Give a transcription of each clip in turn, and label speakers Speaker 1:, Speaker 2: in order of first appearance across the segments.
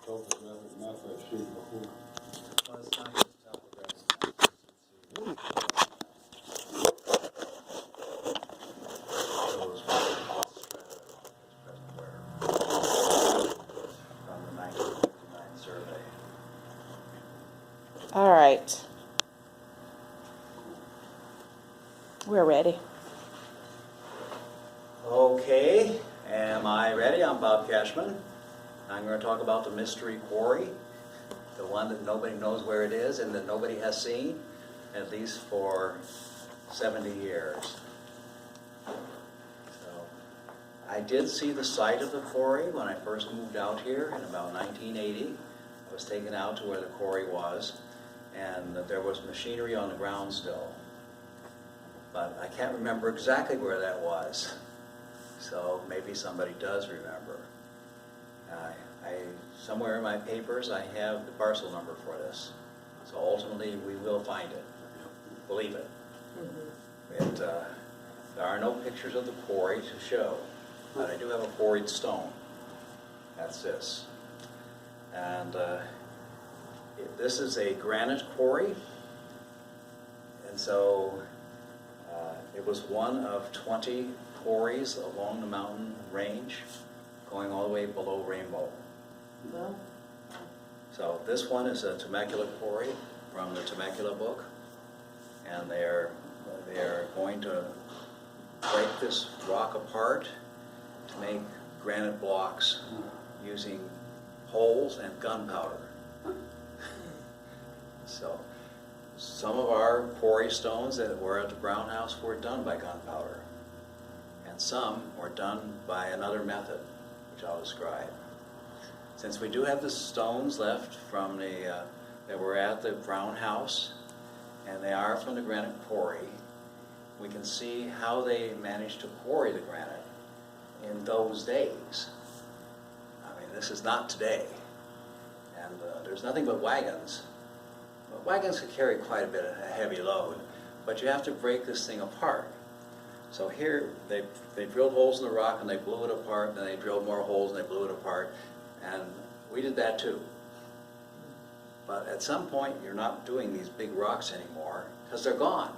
Speaker 1: Topographic map I showed before.
Speaker 2: Well, it's not just topographic. From the 1959 survey.
Speaker 3: All right. We're ready.
Speaker 2: Okay, am I ready? I'm Bob Cashman. I'm going to talk about the mystery quarry, the one that nobody knows where it is and that nobody has seen, at least for 70 years. So, I did see the site of the quarry when I first moved out here in about 1980. I was taken out to where the quarry was, and there was machinery on the ground still. But I can't remember exactly where that was. So maybe somebody does remember. Somewhere in my papers I have the parcel number for this. So ultimately we will find it. Believe it. There are no pictures of the quarry to show, but I do have a quarried stone. That's this. And this is a granite quarry. And so it was one of 20 quarries along the mountain range, going all the way below Rainbow.
Speaker 3: Well,
Speaker 2: So this one is a Temecula quarry from the Temecula book, and they are going to break this rock apart to make granite blocks using holes and gunpowder. So some of our quarry stones that were at the Brown House were done by gunpowder, and some were done by another method, which I'll describe. Since we do have the stones left from that were at the Brown House, and they are from the granite quarry, we can see how they managed to quarry the granite in those days. I mean, this is not today, and there's nothing but wagons. But wagons could carry quite a bit of a heavy load, but you have to break this thing apart. So here, they drilled holes in the rock and they blew it apart, then they drilled more holes and they blew it apart, and we did that too. But at some point, you're not doing these big rocks anymore because they're gone.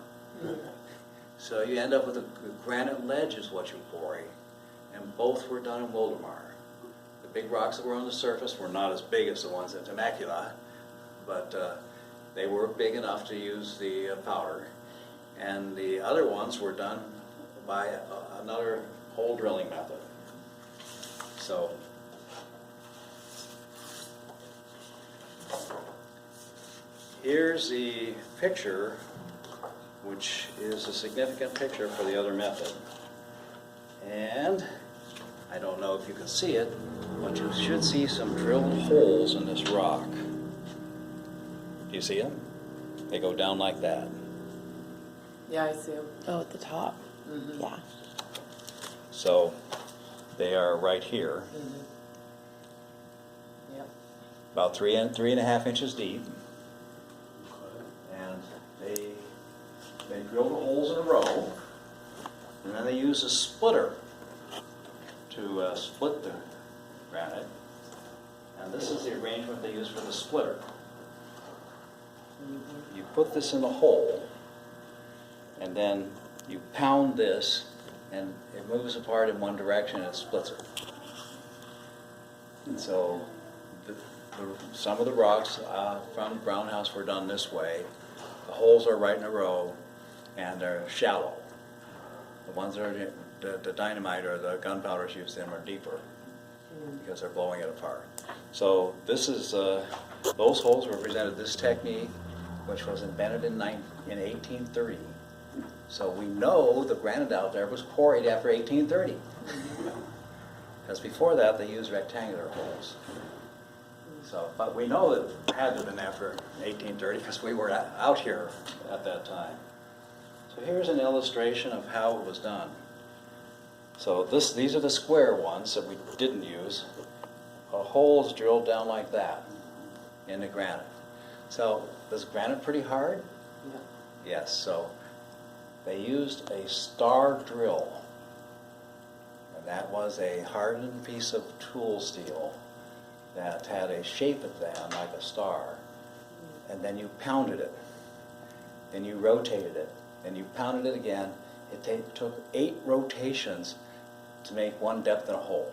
Speaker 2: So you end up with a granite ledge is what you quarry, and both were done in Wildomar. The big rocks that were on the surface were not as big as the ones at Temecula, but they were big enough to use the powder, and the other ones were done by another hole drilling method. So here's the picture, which is a significant picture for the other method. And I don't know if you can see it, but you should see some drilled holes in this rock. Do you see them? They go down like that.
Speaker 4: Yeah, I see them.
Speaker 3: oh, at the top.
Speaker 4: Mm-hmm.
Speaker 3: Yeah.
Speaker 2: So they are right here,
Speaker 4: Yep.
Speaker 2: about 3.5 inches deep. And they drill the holes in a row, and then they use a splitter to split the granite. And this is the arrangement they use for the splitter. You put this in the hole, and then you pound this, and it moves apart in one direction and it splits it. And so some of the rocks from the Brown House were done this way. The holes are right in a row, and they're shallow. The ones that are the dynamite or the gunpowder is used in are deeper because they're blowing it apart. So this is those holes represented this technique, which was invented in 1830. So we know the granite out there was quarried after 1830. Because before that they used rectangular holes. So, but we know that it had to have been after 1830 because we were out here at that time. So here's an illustration of how it was done. So these are the square ones that we didn't use. A hole is drilled down like that in the granite. So is granite pretty hard?
Speaker 4: Yeah.
Speaker 2: Yes, so they used a star drill. And that was a hardened piece of tool steel that had a shape at the end like a star, and then you pounded it, then you rotated it, then you pounded it again. It took 8 rotations to make one depth in a hole.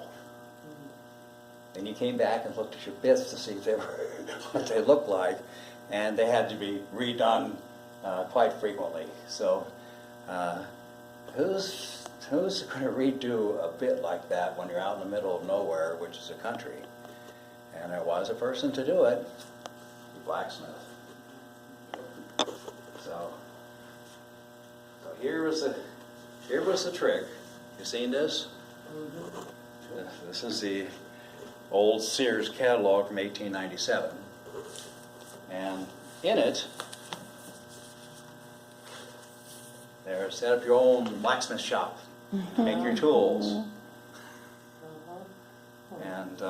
Speaker 2: Then you came back and looked at your bits to see if they were what they looked like, and they had to be redone quite frequently. So who's going to redo a bit like that when you're out in the middle of nowhere, which is a country? And there was a person to do it, the blacksmith. So here was the trick. You seen this? Mm-hmm. This is the old Sears catalog from 1897, and in it, there, set up your own blacksmith shop, make your tools, and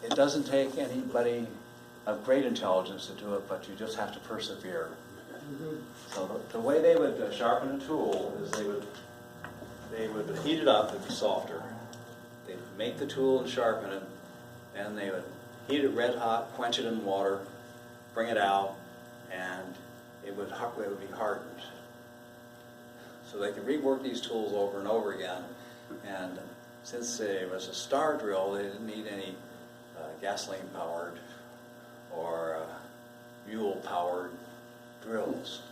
Speaker 2: it doesn't take anybody of great intelligence to do it, but you just have to persevere. So the way they would sharpen a tool is they would heat it up, it'd be softer. They'd make the tool and sharpen it, and they would heat it red hot, quench it in water, bring it out, and it would be hardened. So they could rework these tools over and over again, and since it was a star drill, they didn't need any gasoline-powered or mule-powered drills.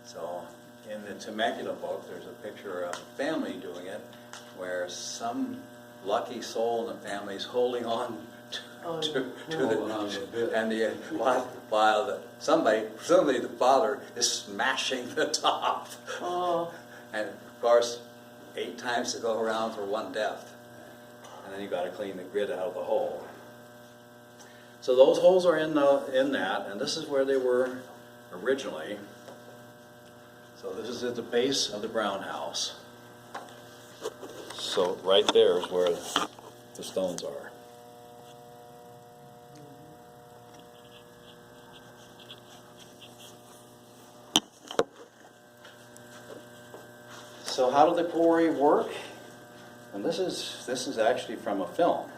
Speaker 2: So in the Temecula book, there's a picture of a family doing it, where some lucky soul in the family is holding on to the, and while somebody, presumably the father, is smashing the top. Oh. And of course, 8 times to go around for one death, and then you got to clean the grit out of the hole. So those holes are in that, and this is where they were originally. So this is at the base of the brown house. So right there is where the stones are. So how did the quarry work? And this is actually from a film,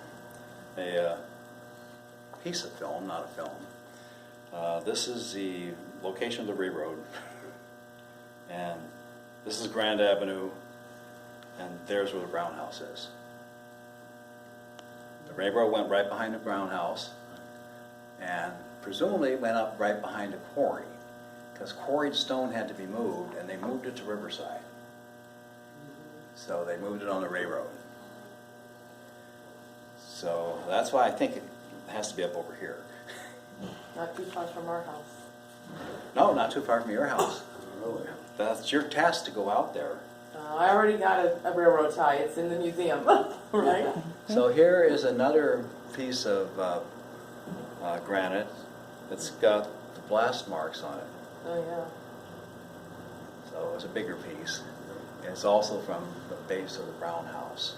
Speaker 2: a piece of film, not a film. This is the location of the railroad, and this is Grand Avenue, and there's where the brown house is. The railroad went right behind the brown house, and presumably it went up right behind the quarry, because quarried stone had to be moved, and they moved it to Riverside. So they moved it on the railroad. So that's why I think it has to be up over here.
Speaker 4: Not too far from our house.
Speaker 2: No, not too far from your house. That's your task to go out there.
Speaker 4: I already got a railroad tie. It's in the museum, right?
Speaker 2: So here is another piece of granite that's got the blast marks on it.
Speaker 4: Oh, yeah.
Speaker 2: So it's a bigger piece. And it's also from the base of the brown house.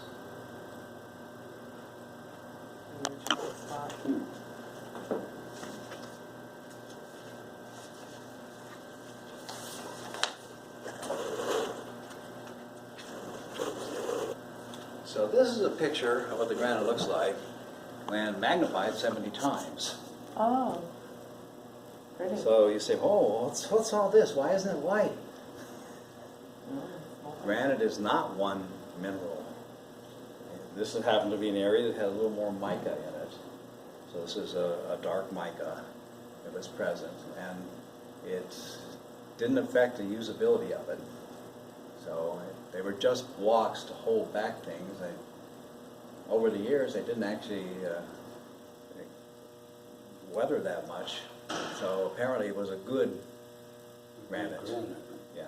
Speaker 2: So this is a picture of what the granite looks like when magnified 70 times.
Speaker 4: Oh, pretty.
Speaker 2: So you say, oh, what's all this? Why isn't it white? Granite is not one mineral. This happened to be an area that had a little more mica in it. So this is a dark mica that was present, and it didn't affect the usability of it. So they were just blocks to hold back things. Over the years, they didn't actually weather that much. So apparently it was a good granite. Yeah.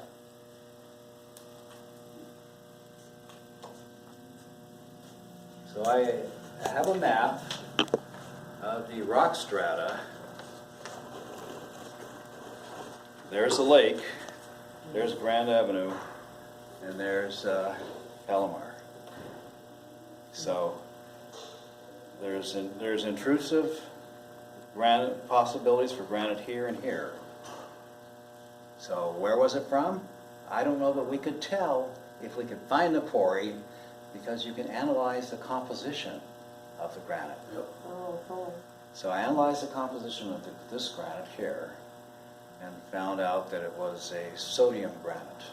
Speaker 2: So I have a map of the rock strata. There's the lake, there's Grand Avenue, and there's Palomar. So there's intrusive granite possibilities for granite here and here. So where was it from? I don't know, but we could tell if we could find the quarry because you can analyze the composition of the granite.
Speaker 1: Yep.
Speaker 4: Oh, cool.
Speaker 2: So I analyzed the composition of this granite here and found out that it was a sodium granite,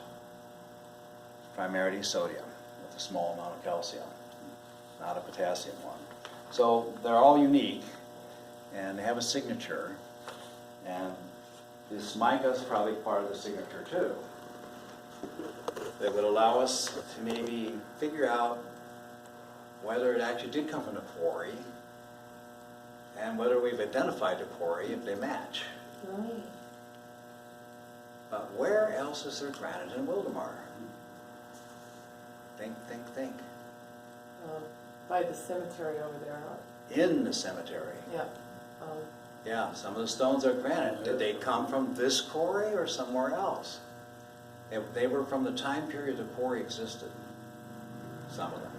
Speaker 2: primarily sodium with a small amount of calcium, not a potassium one. So they're all unique and they have a signature, and this mica is probably part of the signature too. That would allow us to maybe figure out whether it actually did come from the quarry and whether we've identified the quarry if they match.
Speaker 4: Right.
Speaker 2: But where else is there granite in Wildomar? Think, think, think.
Speaker 4: By the cemetery over there, huh?
Speaker 2: In the cemetery.
Speaker 4: Yeah.
Speaker 2: Yeah, some of the stones are granite. Did they come from this quarry or somewhere else? They were from the time period the quarry existed, some of them.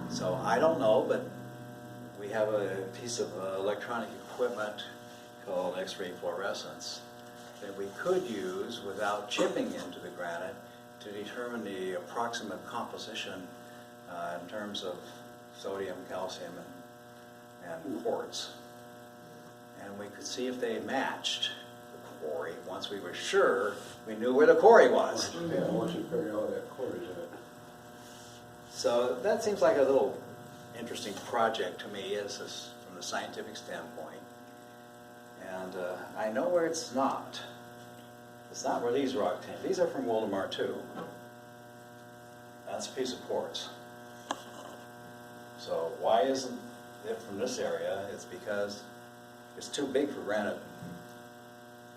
Speaker 2: So I don't know, but we have a piece of electronic equipment called X-ray fluorescence that we could use without chipping into the granite to determine the approximate composition in terms of sodium, calcium, and quartz. And we could see if they matched the quarry once we were sure we knew where the quarry was.
Speaker 1: Yeah, once you figure out where that quarry's at.
Speaker 2: So that seems like a little interesting project to me from the scientific standpoint. And I know where it's not. It's not where these rock came. These are from Wildomar too. That's a piece of quartz. So why isn't it from this area? It's because it's too big for granite.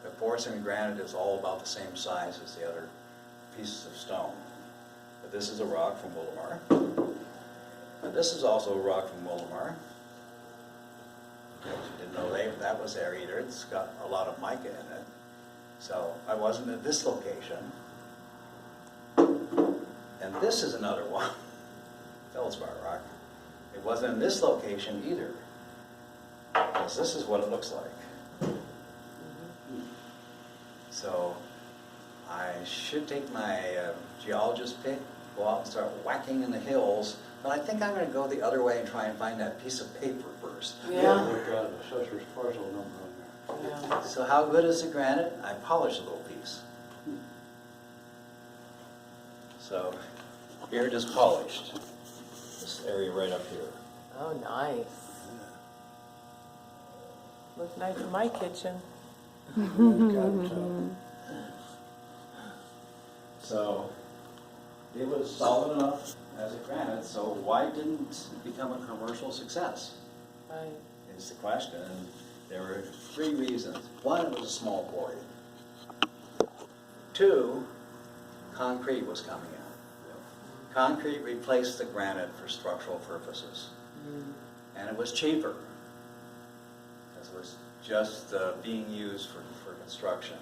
Speaker 2: The porcelain granite is all about the same size as the other pieces of stone. But this is a rock from Wildomar. And this is also a rock from Wildomar. Didn't know that was there either. It's got a lot of mica in it. So I wasn't at this location. And this is another one. Feldspar rock. It wasn't in this location either. Because this is what it looks like. So I should take my geologist pick, go out and start whacking in the hills, but I think I'm going to go the other way and try and find that piece of paper first.
Speaker 4: Yeah.
Speaker 1: Look at the assessor's parcel number on there.
Speaker 4: Yeah.
Speaker 2: So how good is the granite? I polished a little piece. So here it is polished. This area right up here.
Speaker 4: Oh, nice. Looks nice in my kitchen.
Speaker 2: So it was solid enough as a granite, so why didn't it become a commercial success?
Speaker 4: Right.
Speaker 2: Is the question. And there were 3 reasons. 1, it was a small quarry. 2, concrete was coming in. Concrete replaced the granite for structural purposes. And it was cheaper, because it was just being used for construction.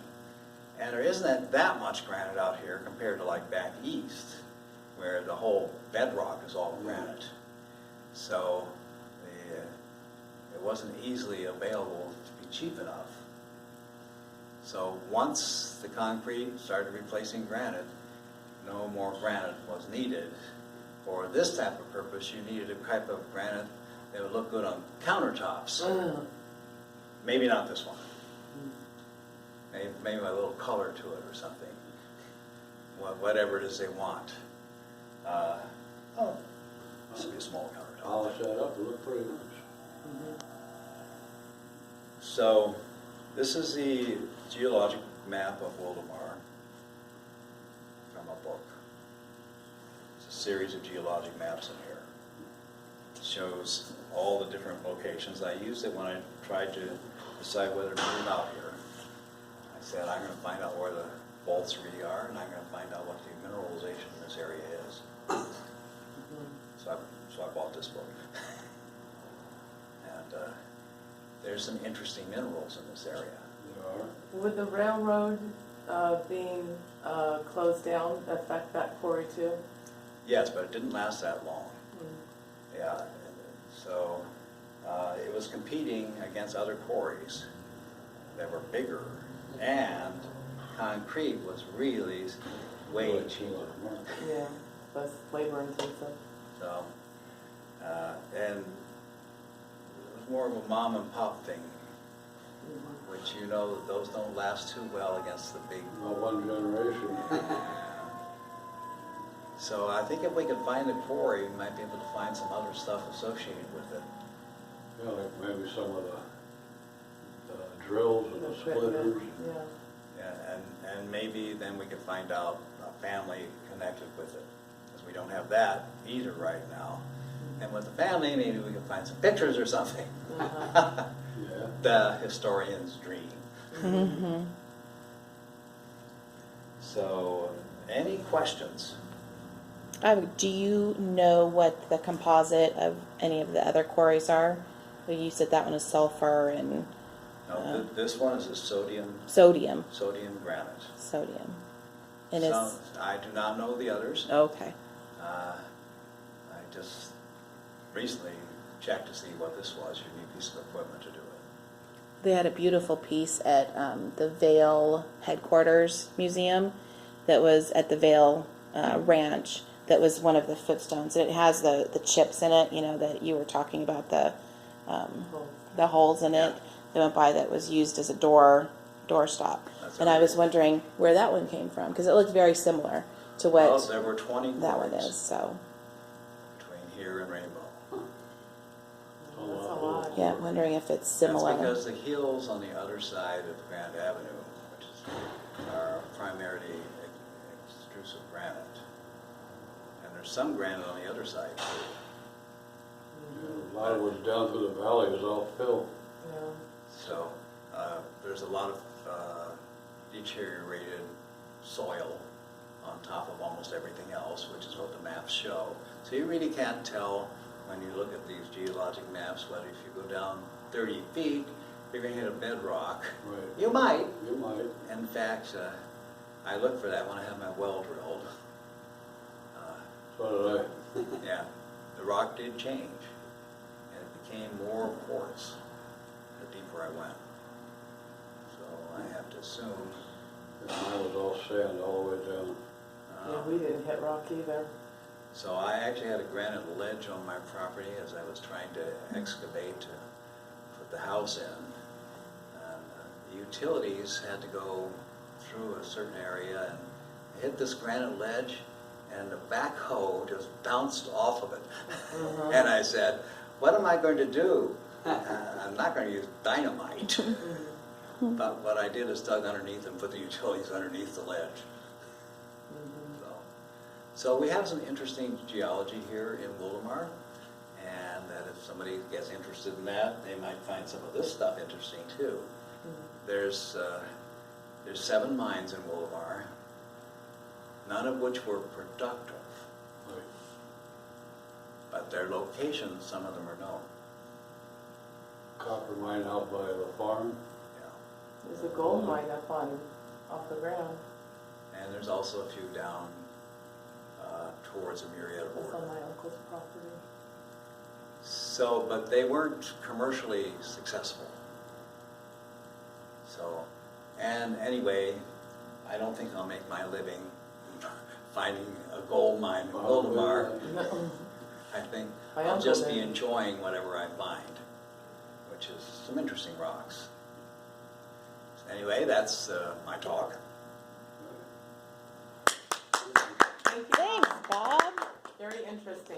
Speaker 2: And there isn't that much granite out here compared to like back east, where the whole bedrock is all granite. So it wasn't easily available to be cheap enough. So once the concrete started replacing granite, no more granite was needed. For this type of purpose, you needed a type of granite that would look good on countertops. Maybe not this one. Maybe a little color to it or something. Whatever it is they want. This would be a small countertop.
Speaker 1: Polish that up, it'll look pretty nice.
Speaker 2: So this is the geologic map of Wildomar from a book. It's a series of geologic maps in here. It shows all the different locations. I used it when I tried to decide whether to move out here. I said, I'm going to find out where the faults really are, and I'm going to find out what the mineralization in this area is. So I bought this book. And there's some interesting minerals in this area.
Speaker 1: There are.
Speaker 4: Would the railroad being closed down affect that quarry too?
Speaker 2: Yes, but it didn't last that long. Yeah, so it was competing against other quarries that were bigger, and concrete was really way cheaper.
Speaker 4: Yeah, less labor intensive.
Speaker 2: So, and it was more of a mom and pop thing, which you know that those don't last too well against the big.
Speaker 1: Not one generation.
Speaker 2: So I think if we could find the quarry, we might be able to find some other stuff associated with it.
Speaker 1: Yeah, like maybe some of the drills and the splitters.
Speaker 4: Yeah.
Speaker 2: Yeah, and maybe then we could find out a family connected with it, because we don't have that either right now. And with the family, maybe we could find some pictures or something.
Speaker 4: Uh-huh.
Speaker 1: Yeah.
Speaker 2: The historian's dream.
Speaker 3: Mm-hmm.
Speaker 2: So, any questions?
Speaker 3: Do you know what the composite of any of the other quarries are? Well, you said that one is sulfur and
Speaker 2: No, this one is a sodium granite.
Speaker 3: Sodium. And
Speaker 2: Some, I do not know the others.
Speaker 3: okay.
Speaker 2: I just recently checked to see what this was. You need a piece of equipment to do it.
Speaker 3: They had a beautiful piece at the Vale headquarters museum that was at the Vale ranch. That was one of the footstones. It has the chips in it, you know, that you were talking about, the holes in it. That went by that was used as a door stop.
Speaker 2: That's
Speaker 3: And I was wondering where that one came from, because it looked very similar to what
Speaker 2: Well, there were 20
Speaker 3: that one
Speaker 2: quarries
Speaker 3: is. So
Speaker 2: between here and Rainbow.
Speaker 1: A
Speaker 4: That's a
Speaker 1: lot.
Speaker 4: lot.
Speaker 3: yeah, wondering if it's similar.
Speaker 2: That's because the hills on the other side of Grand Avenue, which is are primarily extrusive granite. And there's some granite on the other side too.
Speaker 1: Yeah, a lot of what's down through the valley is all fill.
Speaker 4: Yeah.
Speaker 2: So there's a lot of deteriorated soil on top of almost everything else, which is what the maps show. So you really can't tell when you look at these geologic maps whether if you go down 30 feet, you're going to hit a bedrock.
Speaker 1: Right.
Speaker 2: You might.
Speaker 1: You might.
Speaker 2: In fact, I looked for that when I had my well drilled.
Speaker 1: So did I.
Speaker 2: Yeah, the rock did change, and it became more quartz the deeper I went. So I have to assume.
Speaker 1: And mine was all sand all the way down.
Speaker 4: Yeah, we didn't hit rock either.
Speaker 2: So I actually had a granite ledge on my property as I was trying to excavate to put the house in. And the utilities had to go through a certain area and hit this granite ledge, and the backhoe just bounced off of it. And I said, what am I going to do? I'm not going to use dynamite. But what I did is dug underneath and put the utilities underneath the ledge. So we have some interesting geology here in Wildomar, and that if somebody gets interested in that, they might find some of this stuff interesting too. There's 7 mines in Wildomar, none of which were productive,
Speaker 1: Right.
Speaker 2: but their locations, some of them are known.
Speaker 1: Copper mine out by the farm.
Speaker 2: Yeah.
Speaker 4: There's a gold mine up off the ground.
Speaker 2: And there's also a few down towards the Murrieta
Speaker 4: It's
Speaker 2: border.
Speaker 4: on my uncle's property.
Speaker 2: So, but they weren't commercially successful. So, and anyway, I don't think I'll make my living finding a gold mine in Wildomar. I think
Speaker 4: My
Speaker 2: I'll
Speaker 4: uncle
Speaker 2: just be
Speaker 4: did.
Speaker 2: enjoying whatever I find, which is some interesting rocks. So anyway, that's my talk.
Speaker 4: Thank you.
Speaker 3: Thanks, Bob.
Speaker 4: Very interesting.